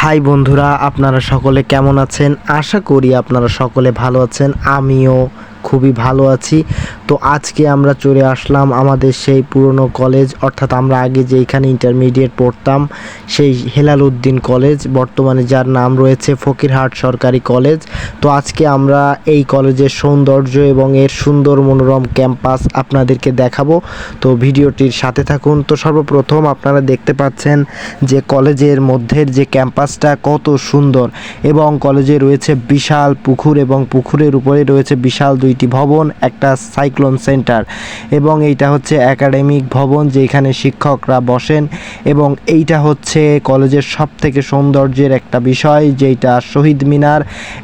High বন্ধুরা, আপনারা সকলে কেমন আছেন? আশা করি আপনারা সকলে ভালো আছেন। আমিও খুবই ভালো আছি। তো আজকে আমরা চলে আসলাম আমাদের সেই পুরনো কলেজ, অর্থাৎ আমরা আগে যেইখানে ইন্টারমিডিয়েট পড়তাম সেই হেলাল উদ্দিন কলেজ, বর্তমানে যার নাম রয়েছে ফকিরহাট সরকারি কলেজ। তো আজকে আমরা এই কলেজের সৌন্দর্য এবং এর সুন্দর মনোরম ক্যাম্পাস আপনাদেরকে দেখাবো। তো ভিডিওটির সাথে থাকুন। তো সর্বপ্রথম আপনারা দেখতে পাচ্ছেন যে কলেজের মধ্যের যে ক্যাম্পাসটা কত সুন্দর, এবং কলেজে রয়েছে বিশাল পুকুর, এবং পুকুরের উপরে রয়েছে বিশাল দুইটি ভবন, একটা সাইক্লোন সেন্টার, এবং এইটা হচ্ছে একাডেমিক ভবন যেখানে শিক্ষকরা বসেন। এবং এইটা হচ্ছে কলেজের সবথেকে সৌন্দর্যের একটা বিষয়, যেটা শহীদ মিনার।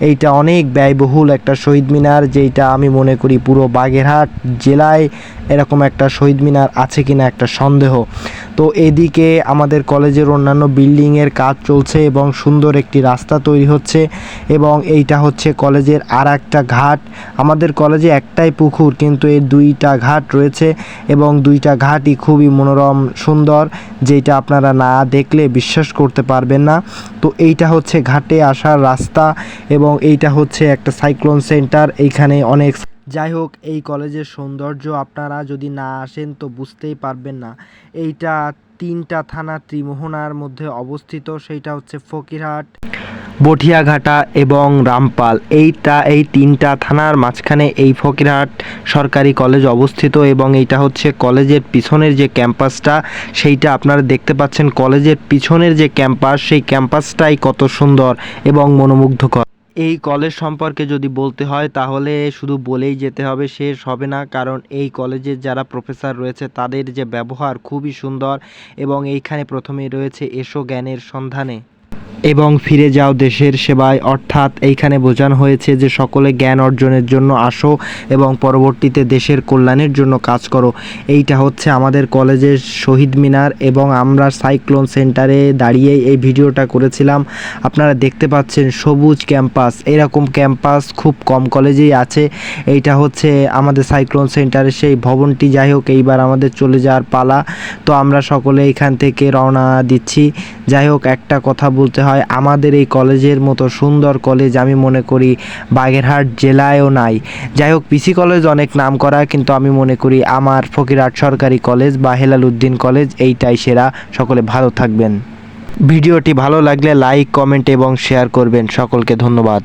এইটা অনেক ব্যয়বহুল একটা শহীদ মিনার, যেটা আমি মনে করি পুরো বাগেরহাট জেলায় এরকম একটা শহীদ মিনার আছে কিনা একটা সন্দেহ। তো এদিকে আমাদের কলেজের অন্যান্য বিল্ডিংয়ের কাজ চলছে এবং সুন্দর একটি রাস্তা তৈরি হচ্ছে, এবং এইটা হচ্ছে কলেজের আর একটা ঘাট। আমাদের কলেজে একটাই পুকুর, কিন্তু এর দুইটা ঘাট রয়েছে, এবং দুইটা ঘাটই খুবই মনোরম সুন্দর, যেটা আপনারা না দেখলে বিশ্বাস করতে পারবেন না। তো এইটা হচ্ছে ঘাটে আসার রাস্তা, এবং এইটা হচ্ছে একটা সাইক্লোন সেন্টার। এইখানে অনেক, যাই হোক, এই কলেজের সৌন্দর্য আপনারা যদি না আসেন তো বুঝতেই পারবেন না। এইটা তিনটা থানা ত্রিমোহনার মধ্যে অবস্থিত, সেইটা হচ্ছে ফকিরহাট, বঠিয়াঘাটা এবং রামপাল। এই তিনটা থানার মাঝখানে এই ফকিরহাট সরকারি কলেজ অবস্থিত, এবং এইটা হচ্ছে কলেজের পিছনের যে ক্যাম্পাসটা, সেইটা আপনারা দেখতে পাচ্ছেন। কলেজের পিছনের যে ক্যাম্পাস, সেই ক্যাম্পাসটাই কত সুন্দর এবং মনোমুগ্ধকর। এই কলেজ সম্পর্কে যদি বলতে হয় তাহলে শুধু বলেই যেতে হবে, শেষ হবে না, কারণ এই কলেজের যারা প্রফেসর রয়েছে তাদের যে ব্যবহার খুবই সুন্দর। এবং এইখানে প্রথমেই রয়েছে এসো জ্ঞানের সন্ধানে এবং ফিরে যাও দেশের সেবায়, অর্থাৎ এইখানে বোঝানো হয়েছে যে সকলে জ্ঞান অর্জনের জন্য আসো এবং পরবর্তীতে দেশের কল্যাণের জন্য কাজ করো। এইটা হচ্ছে আমাদের কলেজের শহীদ মিনার, এবং আমরা সাইক্লোন সেন্টারে দাঁড়িয়ে এই ভিডিওটা করেছিলাম। আপনারা দেখতে পাচ্ছেন সবুজ ক্যাম্পাস, এরকম ক্যাম্পাস খুব কম কলেজেই আছে। এইটা হচ্ছে আমাদের সাইক্লোন সেন্টারের সেই ভবনটি। যাই হোক, এইবার আমাদের চলে যাওয়ার পালা। তো আমরা সকলে এখান থেকে রওনা দিচ্ছি। যাই হোক, একটা কথা বলতে হয়, আমাদের এই কলেজের মতো সুন্দর কলেজ আমি মনে করি বাগেরহাট জেলায়ও নাই। যাই হোক, পিসি কলেজ অনেক নাম করা, কিন্তু আমি মনে করি আমার ফকিরহাট সরকারি কলেজ বা হেলাল উদ্দিন কলেজ এইটাই সেরা। সকলে ভালো থাকবেন। ভিডিওটি ভালো লাগলে লাইক, কমেন্ট এবং শেয়ার করবেন। সকলকে ধন্যবাদ।